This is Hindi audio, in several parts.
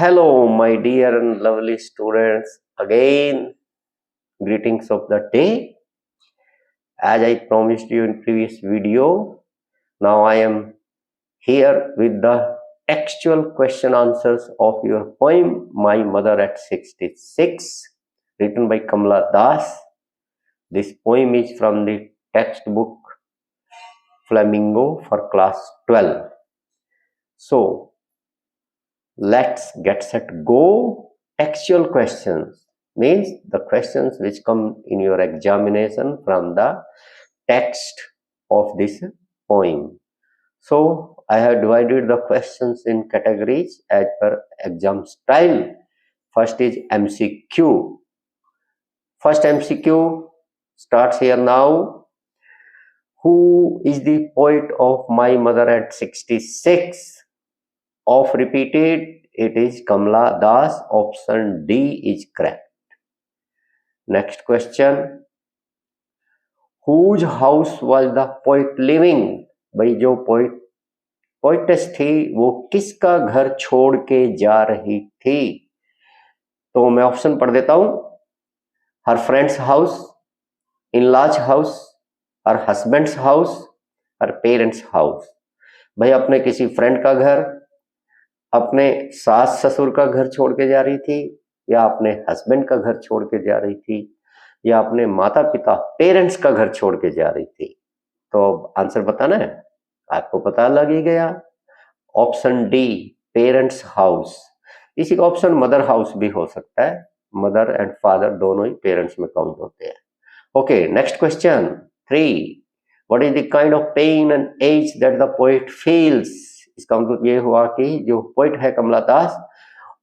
Hello, my dear and lovely students. Again, greetings of the day. As I promised you in previous video, now I am here with the textual question answers of your poem My Mother at 66, written by Kamala Das. This poem is from the textbook Flamingo for class 12. So, let's get set go. Textual questions means the questions which come in your examination from the text of this poem. So I have divided the questions in categories as per exam style. First is MCQ. First MCQ starts here now. Who is the poet of My Mother at 66? Of repeated, it is Kamala Das. Option D is correct. Next question. Whose house was the poet living? भाई जो पोइटेस थी वो किसका घर छोड़ के जा रही थी? तो मैं ऑप्शन पढ़ देता हूं. Her friend's house, in law's house, her husband's house, her parents house. भाई अपने किसी फ्रेंड का घर, अपने सास ससुर का घर छोड़ के जा रही थी, या अपने हस्बैंड का घर छोड़ के जा रही थी, या अपने माता पिता पेरेंट्स का घर छोड़ के जा रही थी. तो आंसर बताना है, आपको पता लग ही गया. Option D parents house. इसी का ऑप्शन मदर हाउस भी हो सकता है. मदर एंड फादर दोनों ही पेरेंट्स में काउंट होते हैं. Okay, next question 3. What is the kind of pain and ache that the poet feels? इसका मतलब ये हुआ कि जो पोएट है कमला दास,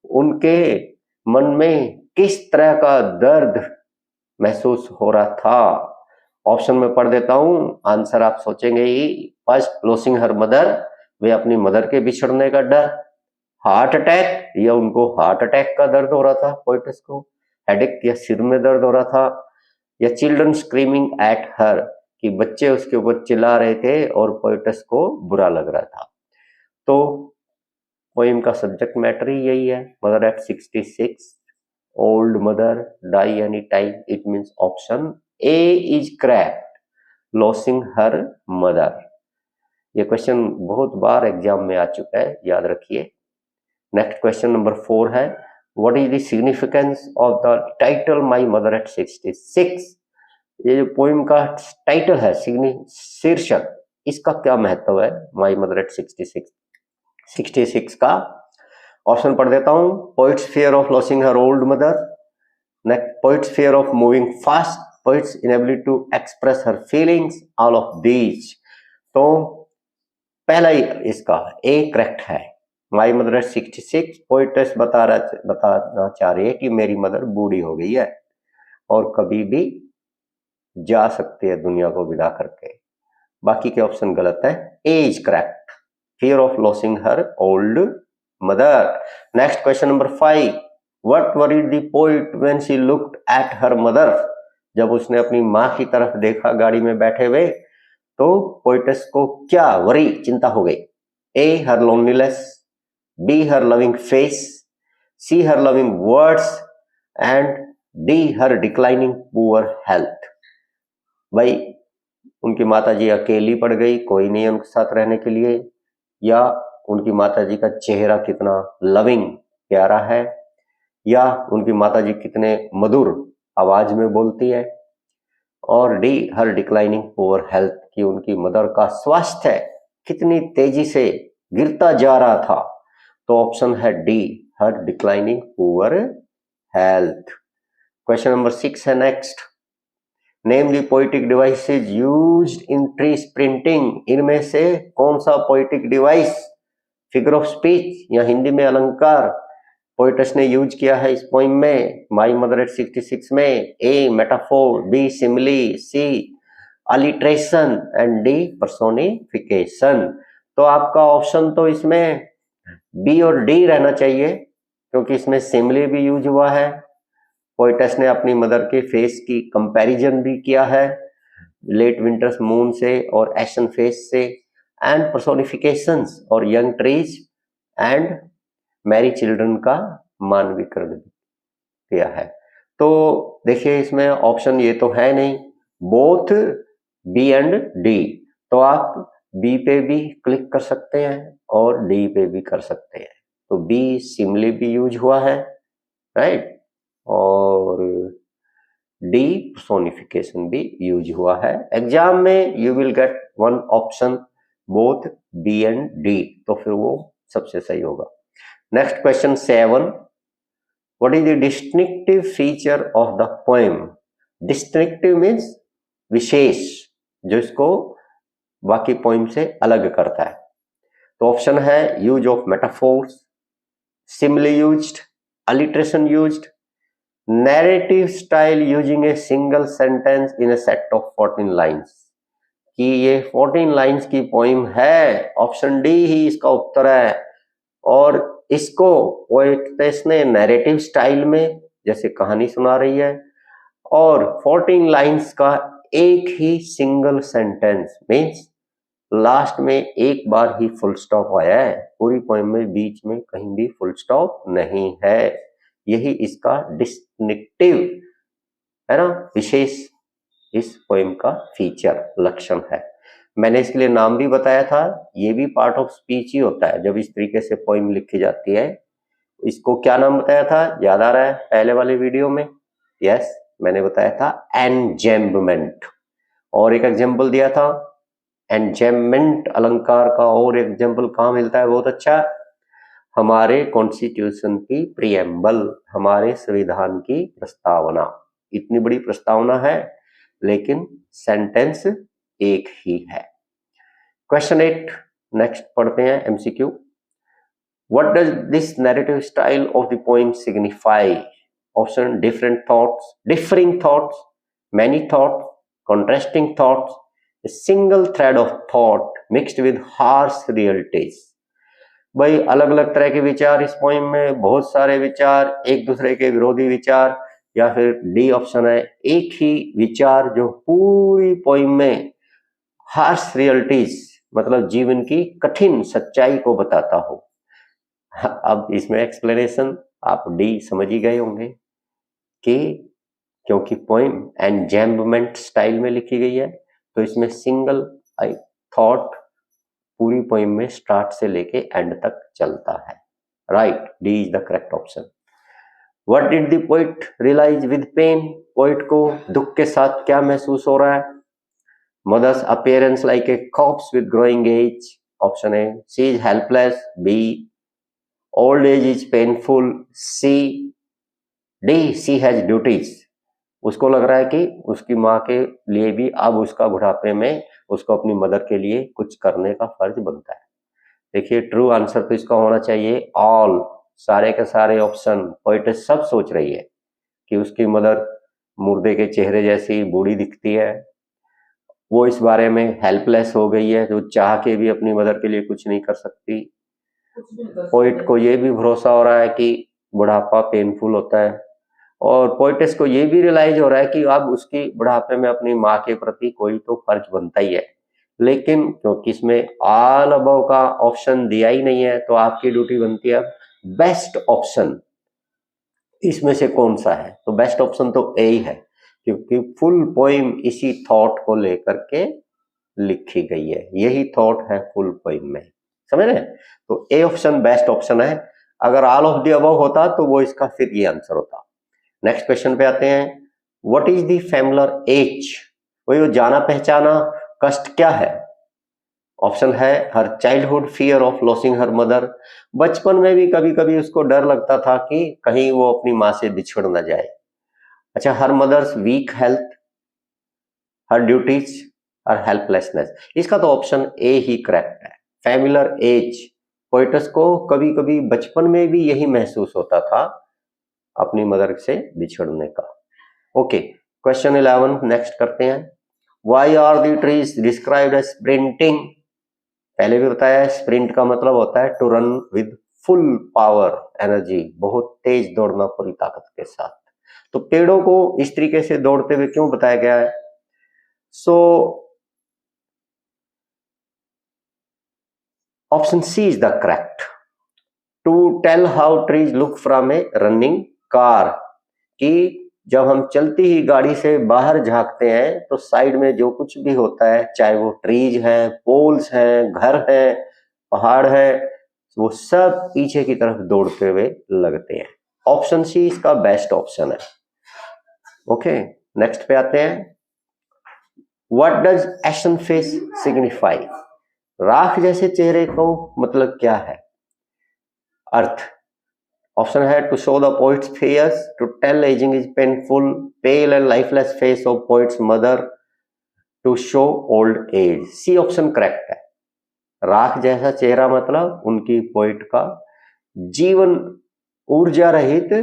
उनके मन में किस तरह का दर्द महसूस हो रहा था. ऑप्शन में पढ़ देता हूं, आंसर आप सोचेंगे ही. फर्स्ट, लॉसिंग हर मदर, वे अपनी मदर के बिछड़ने का डर. हार्ट अटैक, या उनको हार्ट अटैक का दर्द हो रहा था पोइटस को. हेडेक, या सिर में दर्द हो रहा था. या चिल्ड्रन स्क्रीमिंग एट हर, कि बच्चे उसके ऊपर चिल्ला रहे थे और पोइटस को बुरा लग रहा था. तो पोएम का सब्जेक्ट मैटर ही यही है. Mother at 66, old mother die any time. It means option A is correct, losing her mother. ये क्वेश्चन बहुत बार एग्जाम में आ चुका है, याद रखिए. नेक्स्ट क्वेश्चन नंबर 4 है. What is the significance of the title my mother at 66? ये जो पोएम का टाइटल है, शीर्षक, इसका क्या महत्व है माय मदर एट 66 का? ऑप्शन पढ़ देता हूं. Poet's fear of losing her old mother. Next, poet's fear of moving fast, poet's inability to express her feelings, all of these. तो पहला ही इसका ए करेक्ट है. माई मदर एट 66, पोइटस बताना चाह रही है कि मेरी मदर बूढ़ी हो गई है और कभी भी जा सकती है दुनिया को विदा करके. बाकी के ऑप्शन गलत है. A is correct, fear of losing her old mother. Next question number 5. What worried the poet when she looked at her mother? जब उसने अपनी माँ की तरफ देखा गाड़ी में बैठे हुए, तो पोइटस को क्या वरी, चिंता हो गई? A her loneliness, B her loving face, C her loving words, and D her declining poor health. भाई उनकी माताजी अकेली पड़ गई, कोई नहीं उनके साथ रहने के लिए, या उनकी माताजी का चेहरा कितना लविंग प्यारा है, या उनकी माताजी कितने मधुर आवाज में बोलती है, और D her declining poor health, कि उनकी मदर का स्वास्थ्य कितनी तेजी से गिरता जा रहा था. तो ऑप्शन है D, her declining poor health. Question number 6 है next. Name the poetic devices used in tree printing. इनमें से कौन सा poetic device, figure of speech या हिंदी में अलंकार, पोइटस ने यूज किया है इस पोइम में माई मदर एट 66 में? A metaphor, B simile, C alliteration, and D personification. तो आपका ऑप्शन तो इसमें बी और डी रहना चाहिए, क्योंकि इसमें सिमिली भी यूज हुआ है. पोइटस ने अपनी मदर के फेस की कंपैरिजन भी किया है लेट विंटर्स मून से और एशन फेस से, एंड पर्सोनिफिकेशंस और young trees and Mary children का मानवीय कर दिया है। तो देखिए इसमें ऑप्शन ये तो है नहीं, बोथ बी एंड डी, तो आप बी पे भी क्लिक कर सकते हैं और डी पे भी कर सकते हैं। तो बी सिमली भी यूज हुआ है, राइट, और डी सोनिफिकेशन भी यूज हुआ है। एग्जाम में you will get one option both B and D, तो फिर वो सबसे सही होगा। Next question 7, what is the distinctive feature of the poem? Distinctive means विशेष, जो इसको बाकी पोएम से अलग करता है। तो ऑप्शन है use of metaphors, simile used, alliteration used, narrative style using a single sentence in a set of 14 lines. कि ये 14 लाइन्स की पोइम है, ऑप्शन डी ही इसका उत्तर है। और इसको पोएट्स ने नैरेटिव स्टाइल में जैसे कहानी सुना रही है, और 14 लाइन्स का एक ही सिंगल सेंटेंस मीन्स लास्ट में एक बार ही फुल स्टॉप आया है, पूरी पोएम में बीच में कहीं भी फुल स्टॉप नहीं है। यही इसका डिस्टिंक्टिव है ना, विशेष इस पोएम का फीचर, लक्षण है। मैंने इसके लिए नाम भी बताया था, ये भी पार्ट ऑफ स्पीच ही होता है जब इस तरीके से पोएम लिखी जाती है। इसको क्या नाम बताया था, याद आ रहा है पहले वाले वीडियो में? यस, मैंने बताया था एनजेम्बमेंट, और एक एग्जाम्पल दिया था एनजेम्बमेंट अलंकार का। और एग्जाम्पल कहाँ मिलता है बहुत अच्छा, हमारे कॉन्स्टिट्यूशन की प्रिएम्बल, हमारे संविधान की प्रस्तावना। इतनी बड़ी प्रस्तावना है लेकिन सेंटेंस एक ही है। क्वेश्चन 8 नेक्स्ट पढ़ते हैं, MCQ. What does this narrative style of the poem signify? Option different thoughts, differing thoughts, many thoughts, contrasting thoughts, a single thread of thought mixed with harsh realities। भाई अलग अलग तरह के विचार इस पोइम में, बहुत सारे विचार, एक दूसरे के विरोधी विचार, या फिर डी ऑप्शन है एक ही विचार जो पूरी पोइम में हार्श रियलिटीज मतलब जीवन की कठिन सच्चाई को बताता हो। अब इसमें एक्सप्लेनेशन आप डी समझ ही गए होंगे कि क्योंकि पोइम एनजेम्बमेंट स्टाइल में लिखी गई है, तो इसमें सिंगल थॉट पूरी पोइम में स्टार्ट से लेके एंड तक चलता है। Right, D is the correct option. What did the poet realise with pain? Poet को दुख के साथ क्या महसूस हो रहा है? Mother's appearance like a corpse with growing age, option A. She is helpless, B. Old age is painful, C. D, she has duties, उसको लग रहा है कि उसकी माँ के लिए भी अब उसका बुढ़ापे में उसको अपनी मदर के लिए कुछ करने का फर्ज बनता है। देखिए ट्रू आंसर तो इसका होना चाहिए ऑल, सारे के सारे ऑप्शन। पोइट सब सोच रही है कि उसकी मदर मुर्दे के चेहरे जैसी बूढ़ी दिखती है, वो इस बारे में हेल्पलेस हो गई है, जो चाह के भी अपनी मदर के लिए कुछ नहीं कर सकती। पोइट को ये भी भरोसा हो रहा है कि बुढ़ापा पेनफुल होता है, और पोइटेस को ये भी रियलाइज हो रहा है कि अब उसकी बुढ़ापे में अपनी माँ के प्रति कोई तो फर्ज बनता ही है। लेकिन क्योंकि इसमें ऑल अबव का ऑप्शन दिया ही नहीं है, तो आपकी ड्यूटी बनती है बेस्ट ऑप्शन इसमें से कौन सा है। तो बेस्ट ऑप्शन तो ए ही है, क्योंकि फुल पोइम इसी थॉट को लेकर के लिखी गई है, यही थॉट है फुल पोइम में, समझ रहे हैं? तो ए ऑप्शन बेस्ट ऑप्शन है। अगर ऑल ऑफ द अबव होता तो वो इसका फिर ये आंसर होता। नेक्स्ट क्वेश्चन पे आते हैं, what is the familiar ache? वो जाना पहचाना कष्ट क्या है? ऑप्शन है her childhood fear of losing her mother, बचपन में भी कभी कभी उसको डर लगता था कि कहीं वो अपनी माँ से बिछड़ ना जाए। अच्छा, हर मदर्स वीक हेल्थ, हर ड्यूटीज, हर हेल्पलेसनेस, इसका तो ऑप्शन ए ही करेक्ट है। फैमिलियर एज, पोइटस को कभी कभी बचपन में भी यही महसूस होता था अपनी मदर से बिछड़ने का। ओके, क्वेश्चन 11 नेक्स्ट करते हैं। Why are the trees described as sprinting? पहले भी बताया है, स्प्रिंट का मतलब होता है to run with full power energy, बहुत तेज दौड़ना पूरी ताकत के साथ। तो पेड़ों को इस तरीके से दौड़ते हुए क्यों बताया गया है? So option C is the correct, to tell how trees look from a running car, कि जब हम चलती ही गाड़ी से बाहर झांकते हैं तो साइड में जो कुछ भी होता है, चाहे वो ट्रीज हैं, पोल्स हैं, घर हैं, पहाड़ है, वो सब पीछे की तरफ दौड़ते हुए लगते हैं। ऑप्शन सी इसका बेस्ट ऑप्शन है। ओके, नेक्स्ट पे आते हैं। What does ashen face signify? राख जैसे चेहरे को मतलब क्या है? अर्थ। ऑप्शन है to show the poet's fears, to tell ageing is painful, pale and lifeless face of poet's mother, to show old age. C option correct है। राख जैसा चेहरा मतलब उनकी पोइट का जीवन ऊर्जा रहित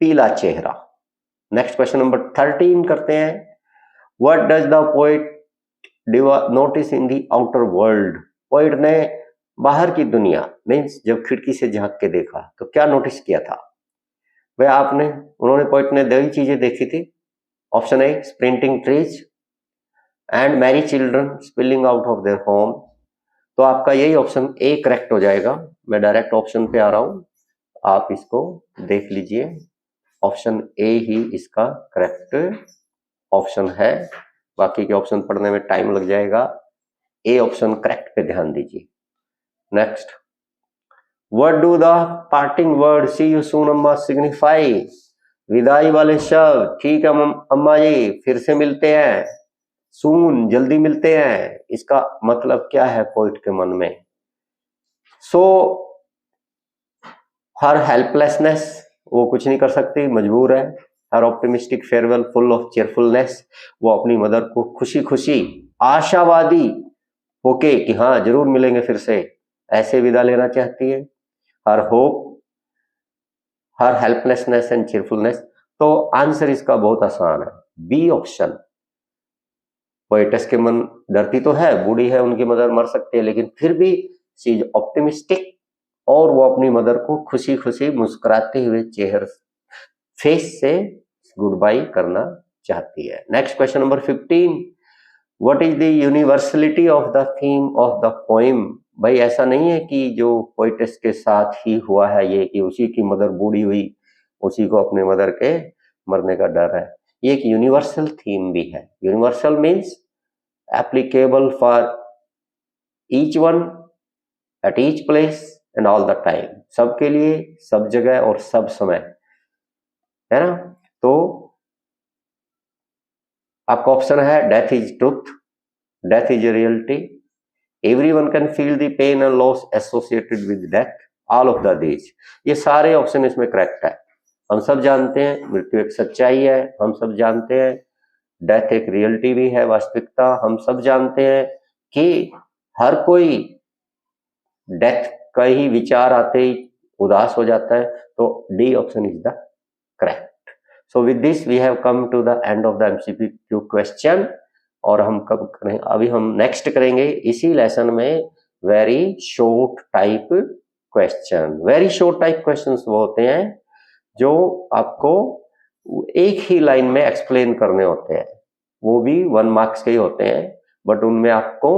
पीला चेहरा। नेक्स्ट क्वेश्चन नंबर 13 करते हैं। What does the poet notice in the outer world? Poet ने बाहर की दुनिया मीन्स जब खिड़की से झांक के देखा तो क्या नोटिस किया था? वह उन्होंने पोइट ने दो ही चीजें देखी थी। Option A sprinting trees and Mary children spilling out of their home. तो आपका यही ऑप्शन ए करेक्ट हो जाएगा। मैं डायरेक्ट ऑप्शन पे आ रहा हूं, आप इसको देख लीजिए। ऑप्शन ए ही इसका करेक्ट ऑप्शन है, बाकी के ऑप्शन पढ़ने में टाइम लग जाएगा। ए ऑप्शन करेक्ट पे ध्यान दीजिए। Next, what do the parting words see you soon Amma signify? विदाई वाले शब्द, ठीक है अम्मा जी फिर से मिलते हैं, सून जल्दी मिलते हैं, इसका मतलब क्या है पोइट के मन में? सो हर हेल्पलेसनेस, वो कुछ नहीं कर सकती, मजबूर है। Her optimistic farewell full of cheerfulness, वो अपनी मदर को खुशी खुशी आशावादी होके कि हाँ जरूर मिलेंगे फिर से, ऐसे विदा लेना चाहती है। Her hope, her helplessness and cheerfulness. तो आंसर इसका बहुत आसान है, बी ऑप्शन। पोएटस के मन डरती तो है, बूढ़ी है, उनकी मदर मर सकती है, लेकिन फिर भी शी इज ऑप्टिमिस्टिक और वो अपनी मदर को खुशी खुशी मुस्कुराते हुए चेहरे फेस से गुड बाय करना चाहती है। Next question number 15। What is the universality of the theme of the poem? भाई ऐसा नहीं है कि जो पोएटस के साथ ही हुआ है ये कि उसी की मदर बूढ़ी हुई, उसी को अपने मदर के मरने का डर है। ये एक यूनिवर्सल थीम भी है। Universal means applicable for each one at each place and all the time, सबके लिए, सब जगह और सब समय, है ना? तो आपका ऑप्शन है death is truth, death is reality, everyone can feel the pain and loss associated with death, all of the these. ये सारे ऑप्शन इसमें करेक्ट है। हम सब जानते हैं मृत्यु एक सच्चाई है, हम सब जानते हैं डेथ एक रियलिटी भी है, वास्तविकता। हम सब जानते हैं कि हर कोई डेथ का ही विचार आते ही उदास हो जाता है। तो D option is the correct. So with this we have come to the end of the MCQ question. और हम कब करें? अभी हम नेक्स्ट करेंगे इसी लेसन में very short type question. Very short type questions वो होते हैं जो आपको एक ही लाइन में एक्सप्लेन करने होते हैं, वो भी 1 मार्क्स के ही होते हैं, बट उनमें आपको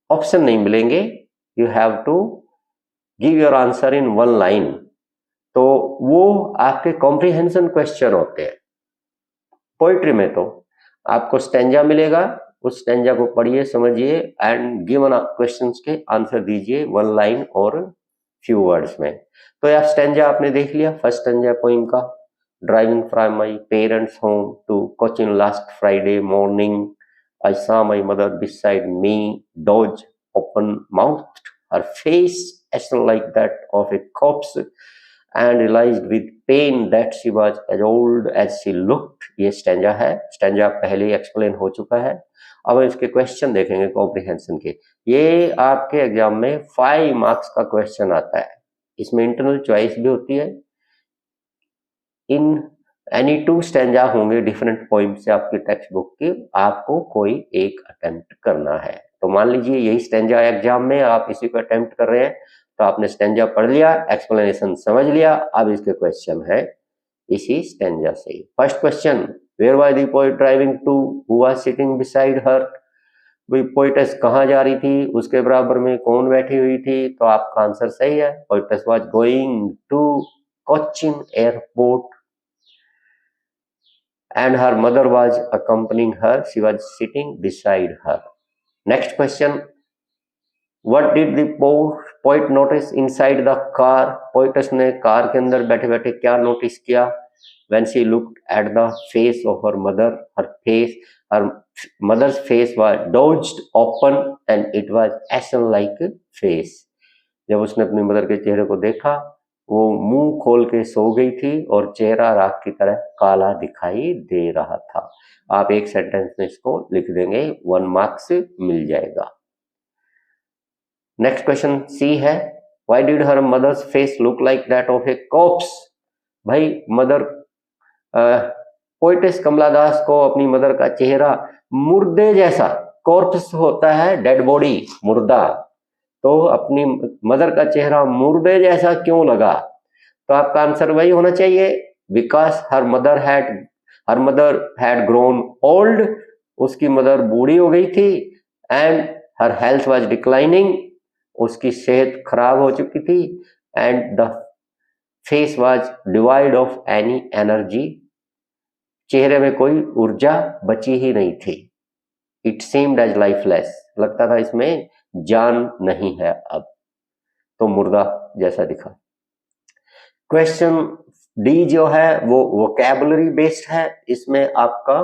ऑप्शन नहीं मिलेंगे। You have to give your answer in 1 line. तो वो आपके कॉम्प्रिहेंशन क्वेश्चन होते हैं। पोइट्री में तो आपको स्टेंजा मिलेगा, उस स्टेंजा को पढ़िए, समझिए एंड गिवन क्वेश्चंस के आंसर दीजिए 1 लाइन और फ्यू वर्ड्स में। तो यह स्टेंजा आपने देख लिया, फर्स्ट स्टेंजा पोइम का। Driving from my parents home to Cochin last Friday morning, I saw my mother beside me, dodge open mouthed, her face ashen like that of a corpse, and realized with pain that she was as old as she looked। ये स्टेंजा है, स्टेंजा पहले ही एक्सप्लेन हो चुका है। अब हम इसके क्वेश्चन देखेंगे कॉम्प्रिहेंशन के। ये आपके एग्जाम में 5 मार्क्स का क्वेश्चन आता है, इसमें इंटरनल चॉइस भी होती है। इन एनी 2 स्टेंजा होंगे डिफरेंट पॉइंट से आपकी टेक्स्ट बुक के, आपको कोई एक अटेम्प्ट करना है। तो मान लीजिए यही स्टेंजा एग्जाम में आप इसी को अटेम्प्ट कर रहे हैं, तो आपने स्टेंजा पढ़ लिया, एक्सप्लेनेशन समझ लिया, अब इसके क्वेश्चन है इसी स्टेंजा से। First question, where was the poet driving to, who was sitting beside her? भाई पोइटस कहाँ जा रही थी, उसके बराबर में कौन बैठी हुई थी, तो आपका आंसर सही है, poetess was going to Cochin airport and her mother was accompanying her. She was sitting beside her. Next question. What did the poet notice inside the car? Poetess ने कार के अंदर बैठे बैठे क्या नोटिस किया? When she looked at the face of her mother, her mother's face was dodged open and it was ashen-like face. जब उसने अपनी मदर के चेहरे को देखा, वो मुंह खोल के सो गई थी और चेहरा राख की तरह काला दिखाई दे रहा था। आप एक सेंटेंस में इसको लिख देंगे, 1 मार्क्स मिल जाएगा। नेक्स्ट क्वेश्चन सी है, why did her mother's face look like that of a corpse? भाई मदर पोएटिस कमला दास को अपनी मदर का चेहरा मुर्दे जैसा, कॉर्प्स होता है डेड बॉडी, मुर्दा, तो अपनी मदर का चेहरा मुर्दे जैसा क्यों लगा? तो आपका आंसर वही होना चाहिए, because her mother had grown old, उसकी मदर बूढ़ी हो गई थी, and her health was declining, उसकी सेहत खराब हो चुकी थी, and the face was divide of any energy, चेहरे में कोई ऊर्जा बची ही नहीं थी। इट सीम्ड एज लाइफलेस, लगता था इसमें जान नहीं है अब, तो मुर्दा जैसा दिखा। क्वेश्चन डी जो है वो वोकैबुलरी बेस्ड है, इसमें आपका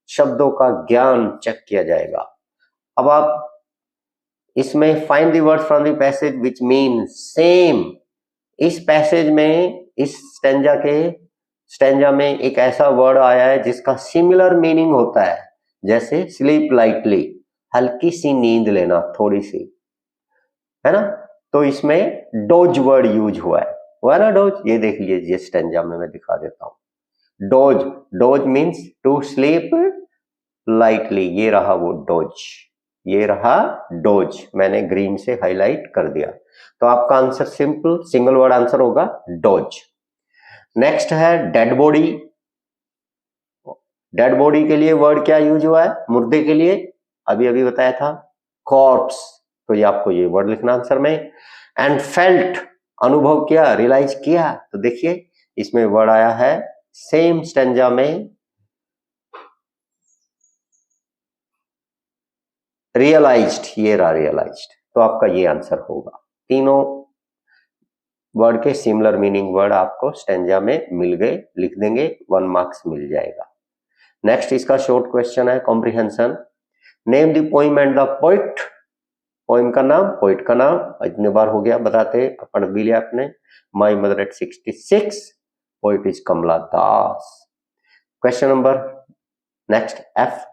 शब्दों का ज्ञान चेक किया जाएगा। अब आप इसमें find the word from the passage which mean same. इस पैसेज में, इस स्टेंजा में एक ऐसा वर्ड आया है जिसका सिमिलर मीनिंग होता है, जैसे स्लीप लाइटली, हल्की सी नींद लेना, थोड़ी सी, है ना। तो इसमें डोज वर्ड यूज हुआ है ना, डोज। ये देख लीजिए, ये स्टेंजा में मैं दिखा देता हूं। Doze means to sleep lightly, ये रहा वो डोज, ये रहा डोज, मैंने ग्रीन से हाईलाइट कर दिया। तो आपका answer simple single word answer होगा डोज। नेक्स्ट है डेड बॉडी। डेड बॉडी के लिए वर्ड क्या यूज हुआ है? मुर्दे के लिए अभी बताया था, कॉर्प्स, तो ये आपको ये वर्ड लिखना आंसर में। एंड फेल्ट, अनुभव किया, रियलाइज किया, तो देखिए इसमें वर्ड आया है सेम स्टेंजा में, रियलाइज्ड, ये रहा रियलाइज्ड, तो आपका ये आंसर होगा। तीनों वर्ड के सिमिलर मीनिंग वर्ड आपको स्टेंजा में मिल गए, लिख देंगे, 1 मार्क्स मिल जाएगा। नेक्स्ट इसका शॉर्ट क्वेश्चन है comprehension. Name the poem and the poet. Poem का नाम, पोइट का नाम, इतने बार हो गया बताते, पढ़ भी लिया आपने। My mother at 66, poet is Kamala Das. Question number next F,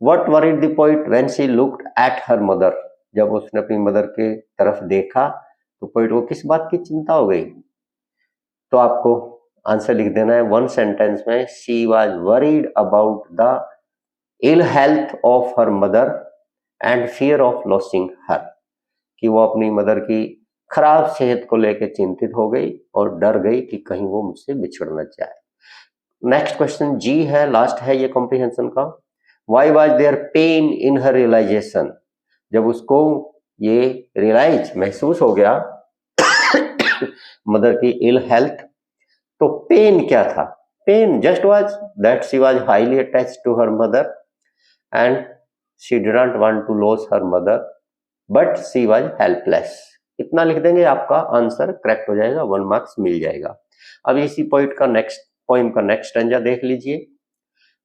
what worried the poet when she looked at her mother. जब उसने अपनी मदर के तरफ देखा तो पोइट को किस बात की चिंता हो गई? तो आपको आंसर लिख देना है 1 सेंटेंस में, she was worried about the ill health of her mother and fear of losing her, कि वो अपनी मदर की खराब सेहत को लेकर चिंतित हो गई और डर गई कि कहीं वो मुझसे बिछड़ न जाए। नेक्स्ट क्वेश्चन जी है, लास्ट है ये कॉम्प्रिहेंशन का। Why was there pain in her realisation. जब उसको ये रियलाइज महसूस हो गया मदर की इल हेल्थ, तो पेन क्या था? Pain just was that she was highly attached to her mother and she didn't want to loss her mother but she was helpless. इतना लिख देंगे, आपका आंसर करेक्ट हो जाएगा, 1 मार्क्स मिल जाएगा। अब इसी पोइट का पोइम का नेक्स्ट स्टैंजा देख लीजिए।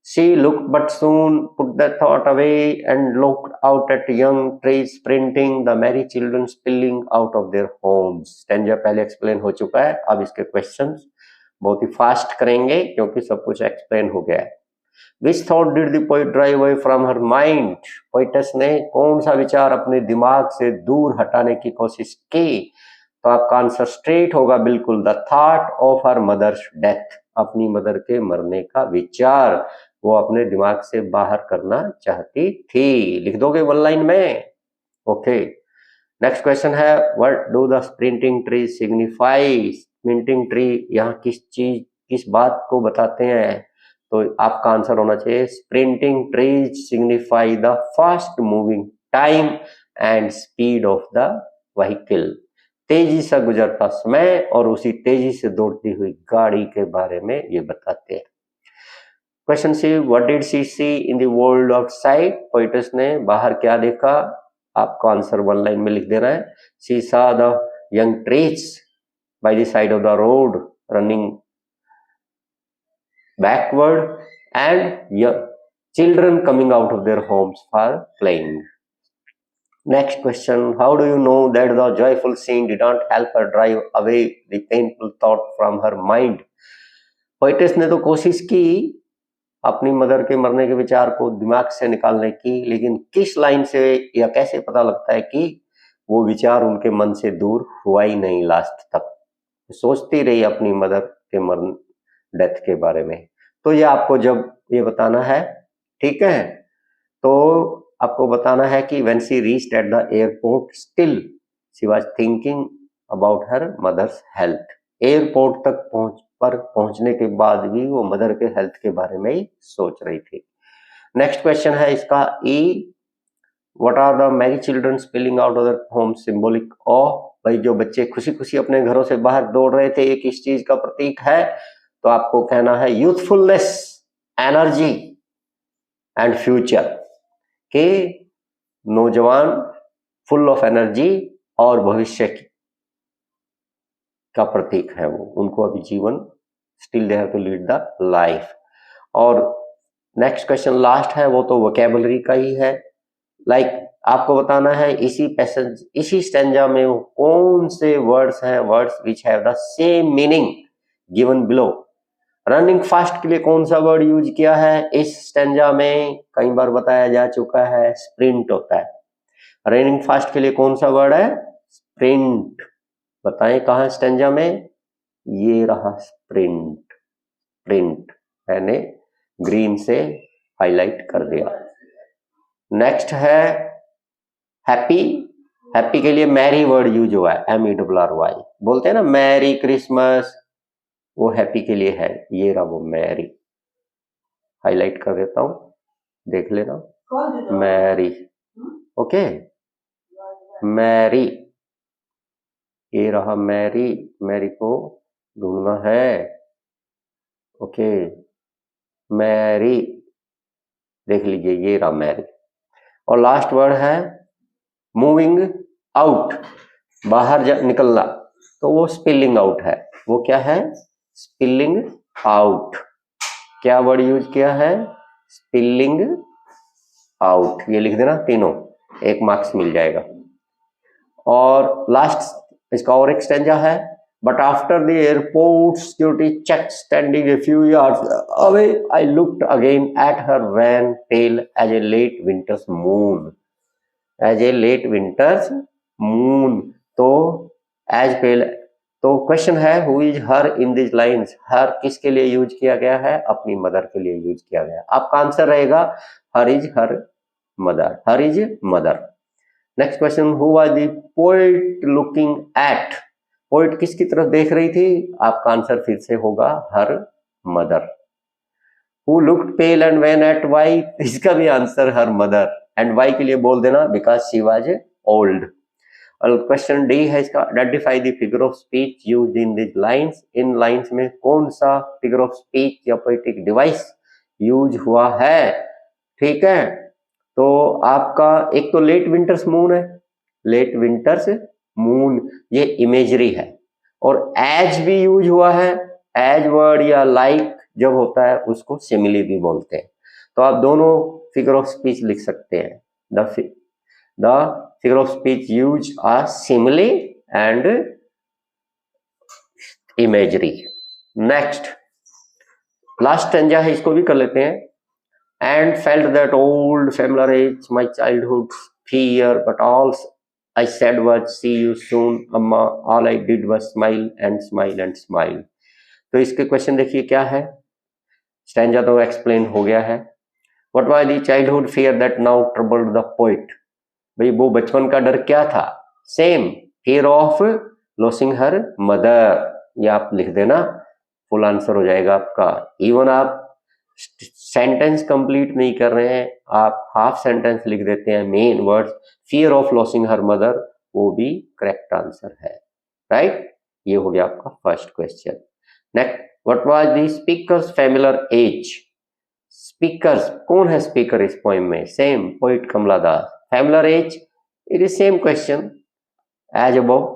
She looked but soon put that thought away and looked out at young trees sprinting, the merry children spilling out of their homes. Stanza पहले एक्सप्लेन हो चुका है, अब इसके क्वेश्चंस बहुत ही फास्ट करेंगे क्योंकि सब कुछ एक्सप्लेन हो गया है। Which thought did the poet drive away from her mind? Poet's ने कौन सा विचार अपने दिमाग से दूर हटाने की कोशिश की? तो आपका आंसर स्ट्रेट होगा बिल्कुल, the thought of her mother's death, अपनी मदर के मरने का विचार वो अपने दिमाग से बाहर करना चाहती थी। लिख दोगे 1 लाइन में? ओके। नेक्स्ट क्वेश्चन है, what do the sprinting tree signify. Sprinting tree यहाँ किस बात को बताते हैं? तो आपका आंसर होना चाहिए, sprinting trees signify the fast moving time and speed of the vehicle. तेजी से गुजरता समय और उसी तेजी से दौड़ती हुई गाड़ी के बारे में ये बताते हैं। Question C, what did she see in the world outside? Poetess ने बाहर क्या देखा? आपको आंसर वन लाइन में लिख देना है। She saw the young trees by the side of the road running backward and children coming out of their homes for playing. Next question, how do you know that the joyful scene did not help her drive away the painful thought from her mind? Poet's ने तो कोशिश की अपनी मदर के मरने के विचार को दिमाग से निकालने की, लेकिन किस लाइन से या कैसे पता लगता है कि वो विचार उनके मन से दूर हुआ ही नहीं? लास्ट तक सोचती रही अपनी मदर के मरण डेथ के बारे में। तो ये आपको जब ये बताना है, ठीक है, तो आपको बताना है कि when she reached at the airport still she was thinking about her mother's health. Airport तक पहुंचने के बाद भी वो मदर के हेल्थ के बारे में ही सोच रही थी। नेक्स्ट क्वेश्चन है इसका E, what are the merry children spilling out of their home symbolic of? भाई जो बच्चे खुशी खुशी अपने घरों से बाहर दौड़ रहे थे, ये किस चीज का प्रतीक है? तो आपको कहना है यूथफुलनेस, एनर्जी एंड फ्यूचर, के नौजवान फुल ऑफ एनर्जी और भविष्य का प्रतीक है वो, उनको अभी जीवन, still they have to lead the life. और नेक्स्ट क्वेश्चन लास्ट है, वो तो वोकैबुलरी का ही है। लाइक आपको बताना है इसी पैसेज, इसी स्टैंजा में वो कौन से वर्ड्स हैं, words which have the same meaning given below. Running fast के लिए कौन सा वर्ड यूज किया है इस स्टैंजा में? कई बार बताया जा चुका है, स्प्रिंट होता है। रनिंग फास्ट के लिए कौन सा वर्ड है? स्प्रिंट। बताएं कहां स्टैंजा में? ये रहा स्प्रिंट। स्प्रिंट मैंने ग्रीन से हाईलाइट कर दिया। नेक्स्ट है हैप्पी। हैप्पी के लिए मैरी वर्ड यूज हुआ है, MERRY। बोलते हैं ना मैरी क्रिसमस, वो हैप्पी के लिए है। ये रहा वो मैरी, हाईलाइट कर देता हूं, देख लेना, मैरी। ओके, मैरी, ये रहा मैरी, मैरी को ढूंढना है। ओके, मैरी, देख लीजिए, ये रहा मैरी। और लास्ट वर्ड है मूविंग आउट, बाहर निकलना, तो वो स्पिलिंग आउट है। वो क्या है? Spilling out. क्या वर्ड यूज किया है? Spilling out. ये लिख देना तीनों, 1 मार्क्स मिल जाएगा। और लास्ट इसका और एक स्टैंजा है, but after the airport security check standing a few yards away I looked again at her wan pale as a late winter's moon. As a late winter's moon, तो एज पेल, तो क्वेश्चन है who is her in this lines? Her किसके लिए यूज किया गया है? अपनी मदर के लिए यूज किया गया। आपका आंसर रहेगा her is her mother, her is mother. Next question, who was the poet looking at? Poet किसकी तरफ देख रही थी? आपका आंसर फिर से होगा her mother. Who looked pale and wan at why? इसका भी answer her mother, and why के लिए बोल देना बिकॉज शी वाज ओल्ड। और क्वेश्चन डी है इसका, identify the figure of speech used in this lines. इन लाइंस में कौन सा फिगर ऑफ स्पीच या पोएटिक डिवाइस यूज हुआ है? ठीक है, तो आपका एक तो लेट विंटर्स मून है, लेट विंटर्स मून, ये इमेजरी है। और एज भी यूज हुआ है, एज वर्ड या लाइक जब होता है उसको सिमिली भी बोलते हैं। तो आप दोनों फिगर ऑफ स्पीच लिख सकते हैं। The figure of speech use are simile and imagery. Next last stanza है, इसको भी कर लेते हैं। And felt that old familiar age, my childhood fear, but all I said was see you soon, Amma. All I did was smile and smile and smile. तो इसके क्वेश्चन देखिए क्या है। स्टैंजा तो एक्सप्लेन हो गया है। What was the childhood fear that now troubled the poet? भाई वो बचपन का डर क्या था? Same, fear of losing her mother। ये आप लिख देना, फुल आंसर हो जाएगा आपका। इवन आप सेंटेंस कंप्लीट नहीं कर रहे हैं, आप हाफ सेंटेंस लिख देते हैं, main words fear of losing her mother, वो भी करेक्ट आंसर है, राइट। ये हो गया आपका first question. Next, what was the speaker's familiar ache? Speaker's, कौन है स्पीकर इस पोएम में? Same poet Kamala Das. Familiar ache, it is same question as above,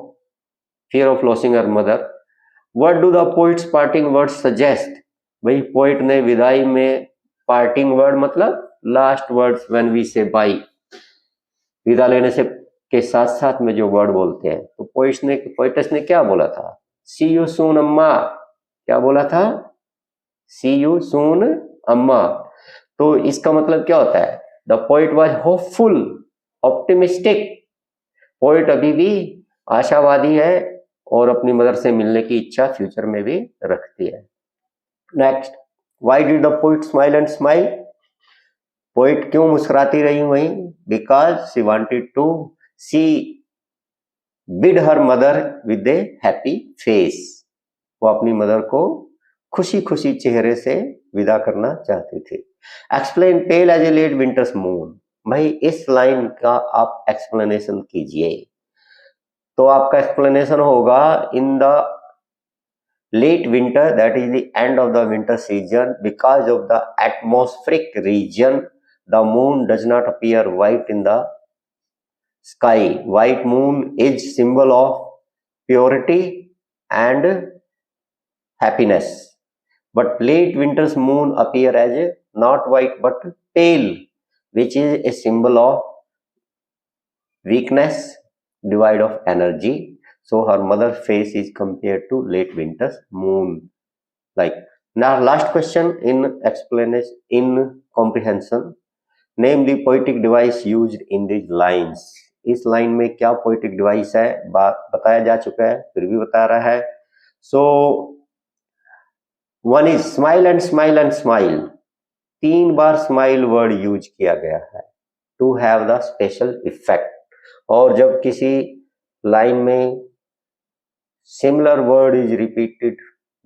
fear of losing her mother. What do the poet's parting words suggest? भाई पोइट ने विदाई में पार्टिंग वर्ड मतलब लास्ट वर्ड्स व्हेन वी से बाय, विदा लेने से के साथ साथ में जो वर्ड बोलते हैं, तो पोइटस ने क्या बोला था? सी यू सून अम्मा। क्या बोला था? सी यू सून अम्मा। तो इसका मतलब क्या होता है? The poet was hopeful, optimistic. Poet अभी भी आशावादी है और अपनी मदर से मिलने की इच्छा फ्यूचर में भी रखती है। Next, why did the poet smile and smile? Poet क्यों मुस्कुराती रही वहीं? Because she wanted to see bid her mother with a happy face. वो अपनी मदर को खुशी खुशी चेहरे से विदा करना चाहती थी। Explain pale as a late winter's moon. भाई इस लाइन का आप एक्सप्लेनेशन कीजिए। तो आपका एक्सप्लेनेशन होगा, in the late winter, that is the end of the winter season, because of the atmospheric region, the moon does not appear white in the sky. White moon is symbol of purity and happiness, but late winter's moon appear as not white but pale, which is a symbol of weakness, devoid of energy. So her mother's face is compared to late winter's moon. Like, now last question in explanation, in comprehension, name the poetic device used in these lines. इस लाइन में क्या पोइटिक डिवाइस है बताया जा चुका है, फिर भी बता रहा है। So one is smile and smile and smile. 3 बार स्माइल वर्ड यूज किया गया है to have the special effect. और जब किसी लाइन में similar word is repeated,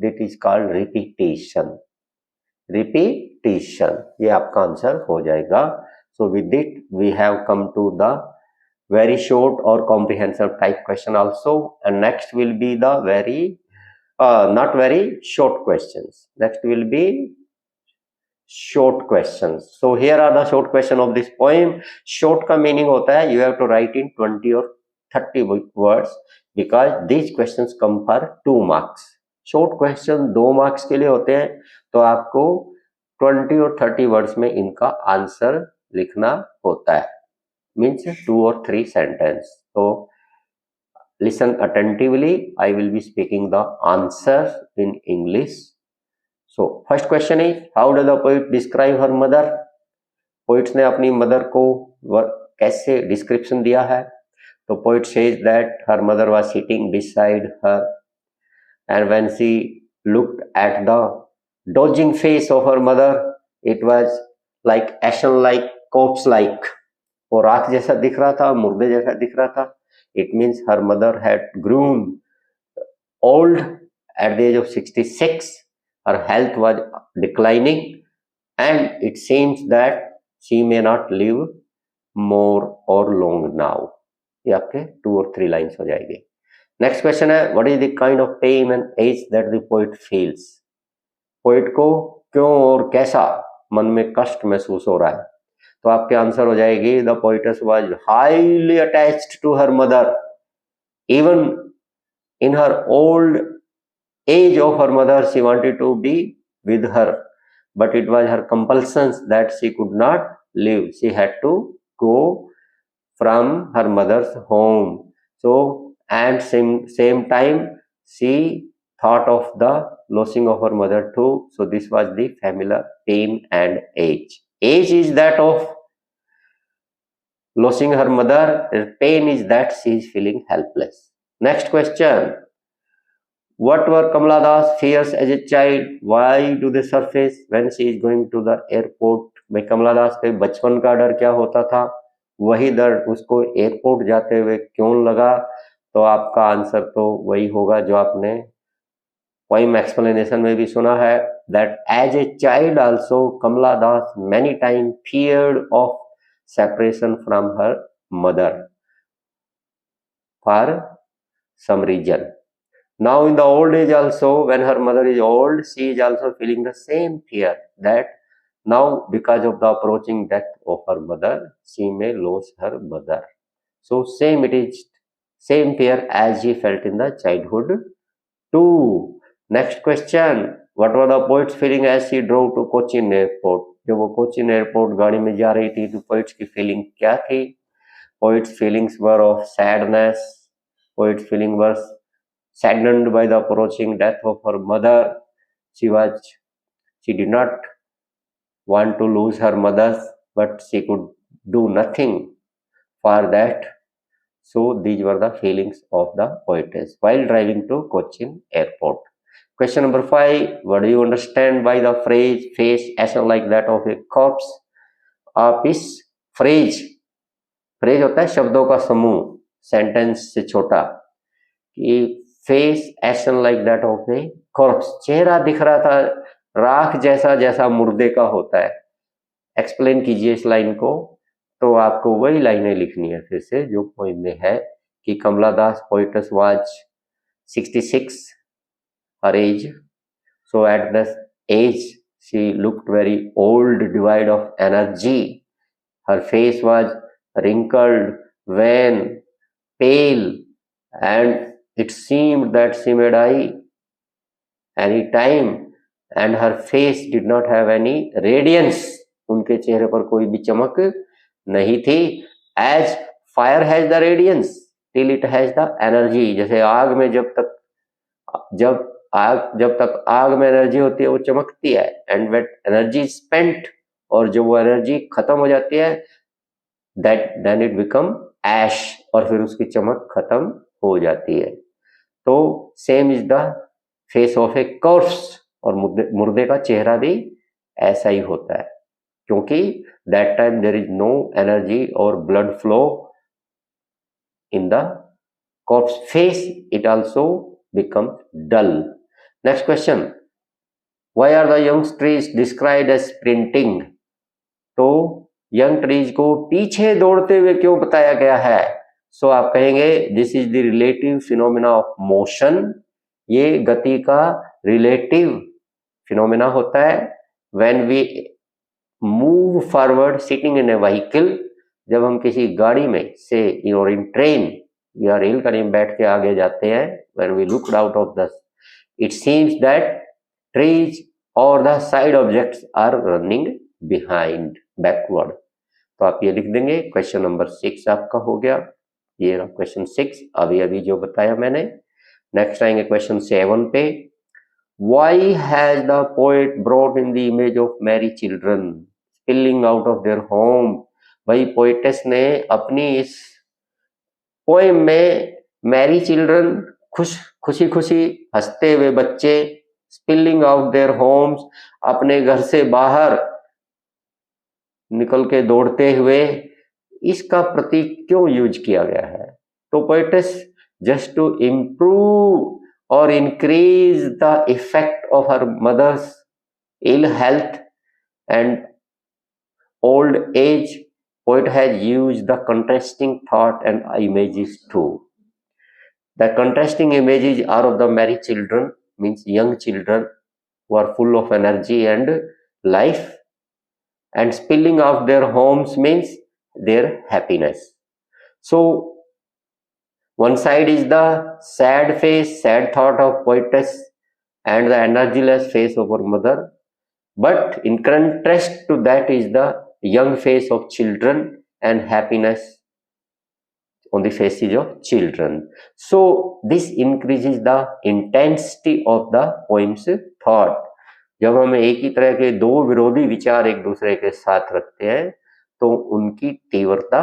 that is called repetition. Repetition, ये आपका आंसर हो जाएगा। So with it we have come to the very short or comprehensive type question also, and next will be the very not very short questions. Next will be short questions. So here are the short question of this poem. Short का meaning होता है you have to write in 20 or 30 words, because these questions come for 2 marks. short question 2 marks के लिए होते हैं, तो आपको 20 और 30 words में इनका आंसर लिखना होता है, means 2 or 3 sentence. So listen attentively, I will be speaking the answer in English. So first question is, how does the poet describe her mother? Poets ने अपनी mother को कैसे description दिया है? तो poet says that her mother was sitting beside her, and when she looked at the dodging face of her mother, it was like ashen like, corpse like. वो राख जैसा दिख रहा था, मुर्दे जैसा दिख रहा था। It means her mother had grown old at the age of 66, her health was declining and it seems that she may not live more और लॉन्ग नाउ। ये आपके 2 और 3 लाइन्स हो जाएगी। नेक्स्ट क्वेश्चन है, what is the kind of pain and ache that the poet feels? Poet को क्यों और कैसा मन में कष्ट महसूस हो रहा है? तो आपके आंसर हो जाएगी, the poetess was highly attached to her mother, even in her old age of her mother she wanted to be with her, but it was her compulsions that she could not live, she had to go from her mother's home. So and same time she thought of the losing of her mother too. So this was the familiar pain and age. Age is that of losing her mother, pain is that she is feeling helpless. Next question, what were Kamala Das fears as a child? Why do they surface when she is going to the airport? भाई कमला दास के बचपन का डर क्या होता था, वही डर उसको एयरपोर्ट जाते हुए क्यों लगा? तो आपका आंसर तो वही होगा जो आपने पोएम एक्सप्लेनेशन में भी सुना है, that as a child also Kamala Das many times feared of separation from her mother for some reason. Now in the old age also, when her mother is old, she is also feeling the same fear that now because of the approaching death of her mother, she may lose her mother. So same it is, same fear as she felt in the childhood too. Next question, what was the poet's feeling as she drove to Cochin airport? जब वो कोचिन एयरपोर्ट गाड़ी में जा रही थी तो पोइट्स की फीलिंग क्या थी? Poets feelings were of sadness. Poets feeling was saddened by the approaching death of her mother. She did not want to lose her mother, but she could do nothing for that. So these were the feelings of the poetess while driving to Cochin airport. Question number 5. What do you understand by the phrase face as like that of a corpse? आप इस फ्रेज होता है शब्दों का समूह, सेंटेंस से छोटा, कि face ation like that of A corps, चेहरा दिख रहा था राख जैसा जैसा मुर्दे का होता है. एक्सप्लेन कीजिए इस लाइन को. तो आपको वही लाइनें लिखनी है फिर से जो पोइम में है कि कमला दास poet's was 66 her age. So at this age she looked very old, devoid of energy. Her face was wrinkled, wan, pale, and it seemed that she may die any time, and her face did not have any radiance. उनके चेहरे पर कोई भी चमक नहीं थी. As fire has the radiance till it has the energy. जैसे आग में जब तक आग में एनर्जी होती है वो चमकती है, एंड व्हेन एनर्जी स्पेंट, और जब वो एनर्जी खत्म हो जाती है, देन इट बिकम ऐश, और फिर उसकी चमक खत्म हो जाती है. तो same is the face of A corps, और मुर्दे का चेहरा भी ऐसा ही होता है, क्योंकि that time there is no energy और blood flow in the corpse face. It also becomes dull. Next question, why are the young trees described as sprinting? तो young trees को पीछे दौड़ते हुए क्यों बताया गया है? सो आप कहेंगे this is the relative phenomena of motion. ये गति का रिलेटिव फिनोमेना होता है. When we move forward sitting in a vehicle, जब हम किसी गाड़ी में से और इन ट्रेन या रेलगाड़ी में बैठ के आगे जाते हैं, when we looked out of the, it seems that trees or the side objects are running behind, backward. तो आप ये लिख देंगे. क्वेश्चन नंबर 6 आपका हो गया. ये रहा क्वेश्चन 6, अभी जो बताया मैंने. नेक्स्ट आएंगे क्वेश्चन 7 पे. Why has the poet brought in the image of merry children spilling out of their home? भाई पोएटेस ने अपनी इस पोएम में मैरी चिल्ड्रन, खुशी खुशी हंसते हुए बच्चे, स्पिलिंग आउट देयर होम्स, अपने घर से बाहर निकल के दौड़ते हुए, इसका प्रतीक क्यों यूज किया गया है? तो पोएटेस जस्ट टू इम्प्रूव और increase the effect of her mother's ill health and old age, poet has used the contrasting thought and images too. The contrasting images are of the merry children, means young children who are full of energy and life, and spilling out their homes means their happiness. So one side is the sad face, sad thought of poetess, and the energyless face of her mother, but in contrast to that is the young face of children and happiness on the faces of children. So this increases the intensity of the poem's thought. जब हम एक ही तरह के दो विरोधी विचार एक दूसरे के साथ रखते हैं तो उनकी तीव्रता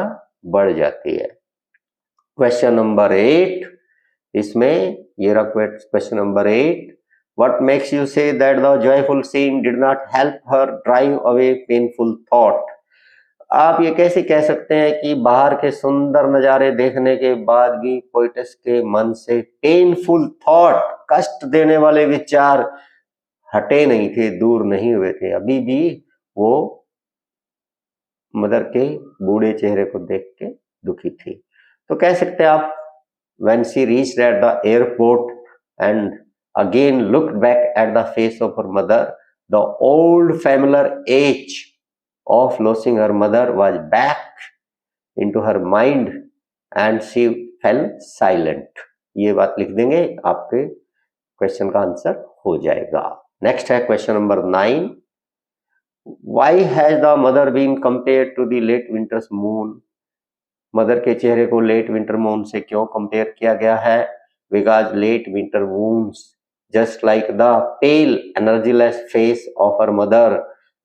बढ़ जाती है. क्वेश्चन नंबर 8, इसमें ये रहा question number 8. What makes you say that the joyful scene did not help her drive away painful thought? आप ये कैसे कह सकते हैं कि बाहर के सुंदर नजारे देखने के बाद भी पोएटेस के मन से पेनफुल थॉट, कष्ट देने वाले विचार हटे नहीं थे, दूर नहीं हुए थे, अभी भी वो मदर के बूढ़े चेहरे को देख के दुखी थी। तो कह सकते हैं आप, when she reached at the airport and again looked back at the face of her mother, the old familiar ache of losing her mother was back into her mind and she fell silent. ये बात लिख देंगे, आपके क्वेश्चन का आंसर हो जाएगा। नेक्स्ट है question number 9। Why has the mother been compared to the late winter's moon? Mother के चेहरे को लेट विंटर मून से क्यों कंपेयर किया गया है? Because late winter moons just like the pale energyless face of her mother,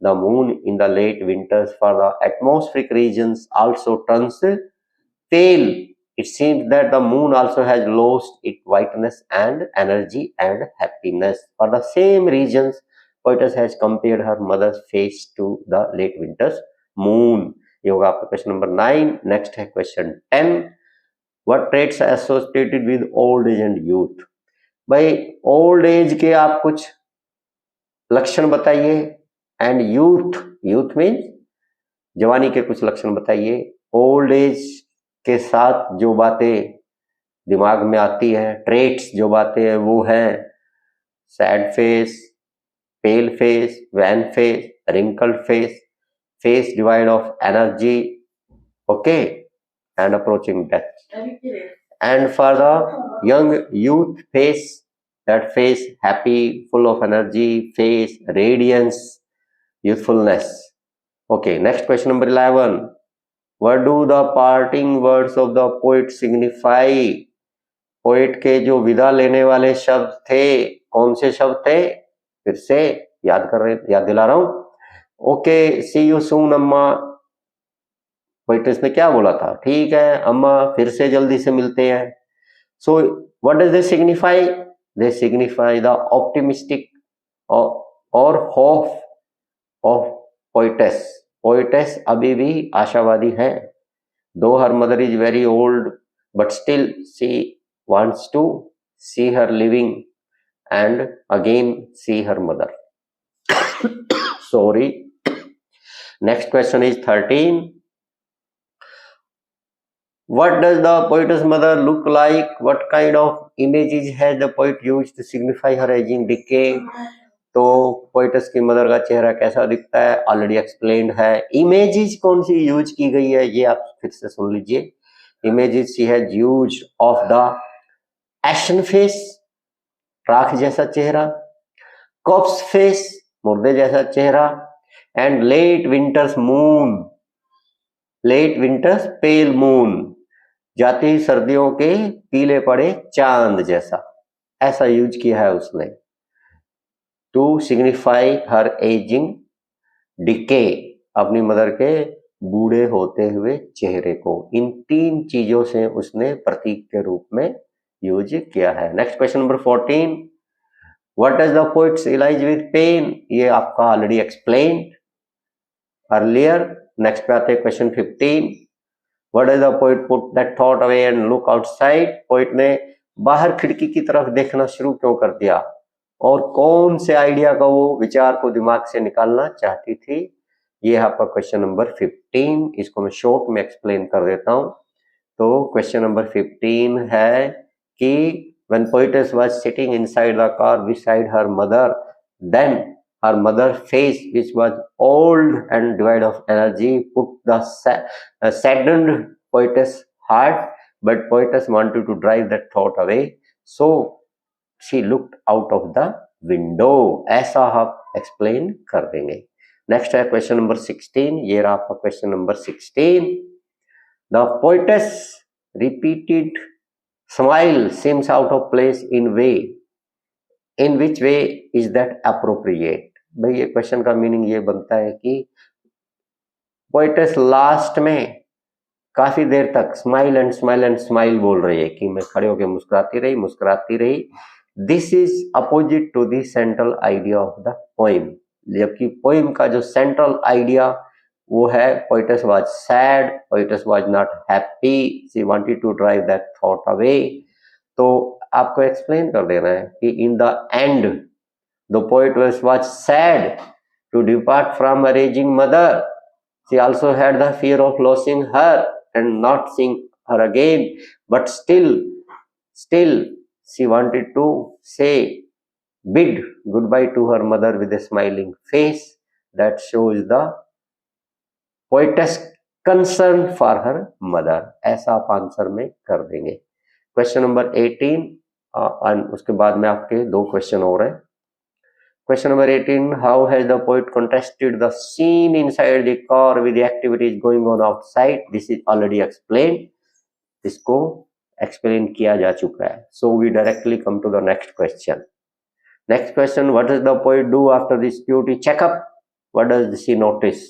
the moon in the late winters for the atmospheric reasons also turns pale. It seems that the moon also has lost its whiteness and energy and happiness. For the same reasons, poetess has compared her mother's face to the late winter's moon. ये होगा आपका क्वेश्चन नंबर 9। नेक्स्ट है question 10। What traits associated with old age and youth? भाई ओल्ड एज के आप कुछ लक्षण बताइए एंड यूथ मीन्स जवानी के कुछ लक्षण बताइए। ओल्ड एज के साथ जो बातें दिमाग में आती है, ट्रेट्स जो बातें हैं वो है sad face, pale face, wan face, wrinkled face, face devoid of energy, okay, and approaching death. And for the young youth face, that face happy, full of energy, face radiance, youthfulness. Okay, next question number 11. What do the parting words of the poet signify? Poet के जो विदा लेने वाले शब्द थे, कौन से शब्द थे? फिर से याद दिला रहा हूं। ओके, सी यू सून अम्मा। पोएट्स ने क्या बोला था? ठीक है अम्मा, फिर से जल्दी से मिलते हैं। So what does they signify? They signify the optimistic और होप ऑफ पोएटेस। पोएटेस अभी भी आशावादी है। Though her mother is very old but still she wants to see her living and again see her mother. Sorry. Next question is 13. What does the poet's mother look like? What kind of images has the poet used to signify her aging decay? तो पोएट्स की मदर का चेहरा कैसा दिखता है? ऑलरेडी एक्सप्लेन्ड है। इमेजेस कौन सी यूज की गई है ये आप फिर से सुन लीजिए। Images she has used of the ashen face, राख जैसा चेहरा, कॉप्स फेस, मुर्दे जैसा चेहरा, and late winter's moon, late winter's pale moon, जाती सर्दियों के पीले पड़े चांद जैसा, ऐसा यूज किया है उसने to signify her aging decay, अपनी मदर के बूढ़े होते हुए चेहरे को। इन तीन चीजों से उसने प्रतीक के रूप में यूज किया है। Next question number 14। What does the poet signify with pain? ये आपका ऑलरेडी एक्सप्लेन अर्लियर। नेक्स्ट पे आते हैं question 15। What does the poet put that thought away and look outside? Poet ने बाहर खिड़की की तरफ देखना शुरू क्यों कर दिया और कौन से आइडिया का वो विचार को दिमाग से निकालना चाहती थी? ये है आपका क्वेश्चन नंबर 15। इसको मैं शॉर्ट में एक्सप्लेन कर देता हूं। तो क्वेश्चन नंबर 15 है कि when poetess was sitting inside the car beside her mother, then her mother's face, which was old and devoid of energy, put the saddened poetess heart, but poetess wanted to drive that thought away, so she looked out of the window. ऐसा आप एक्सप्लेन कर देंगे। नेक्स्ट है क्वेश्चन नंबर 16। ये रहा आपका question number 16। The poetess repeated smile seems out of place in which way is that appropriate? भाई ये क्वेश्चन का मीनिंग ये बनता है कि पोएट्स लास्ट में काफी देर तक स्माइल एंड स्माइल बोल रही है कि मैं खड़े होकर मुस्कुराती रही। This is opposite to the central idea of the poem. जबकि पोइम का जो सेंट्रल आइडिया वो है poets was sad, poets was not happy, she wanted to drive that thought away. तो आपको एक्सप्लेन कर देना है कि in the end The poet was sad to depart from her aging mother. She also had the fear of losing her and not seeing her again, but still, she wanted to say, bid goodbye to her mother with a smiling face that shows the poetess concern for her mother. ऐसा आप आंसर में कर देंगे. क्वेश्चन नंबर 18 और उसके बाद में आपके दो क्वेश्चन और हैं. Question number 18, how has the poet contrasted the scene inside the car with the activities going on outside? This is already explained. इसको explain किया जा चुका है. So we directly come to the next question. Next question, what does the poet do after the security checkup? What does she notice?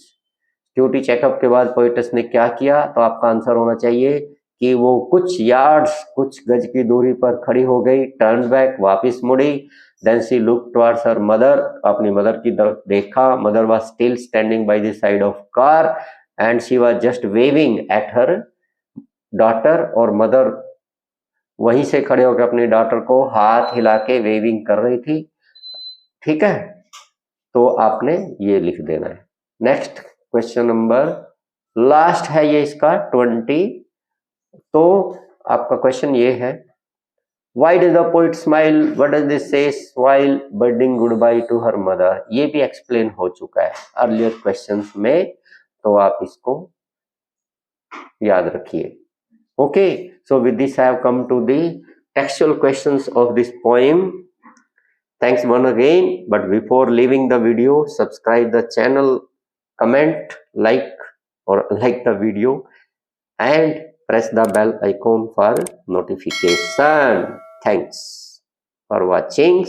Security checkup के बाद poetess ने क्या किया? तो आपका आंसर होना चाहिए कि वो कुछ यार्ड्स, कुछ गज की दूरी पर खड़ी हो गई, टर्न बैक, वापस मुड़ी. Then she looked towards her mother, अपनी मदर की तरफ देखा. Mother was still standing by the side of car and she was just waving at her daughter. और मदर वहीं से खड़े होकर अपनी डॉटर को हाथ हिला के वेविंग कर रही थी. ठीक है, तो आपने ये लिख देना है. नेक्स्ट क्वेश्चन नंबर लास्ट है ये इसका 20. तो आपका क्वेश्चन ये है, Why does the poet smile? What does this say while bidding goodbye to her mother? ये भी एक्सप्लेन हो चुका है अर्लियर क्वेश्चंस में, तो आप इसको याद रखिए. Okay, so with this I have come to the textual questions of this poem. Thanks once again, but before leaving the video, subscribe the channel, comment, like the video, and press the bell icon for notification. Thanks for watching.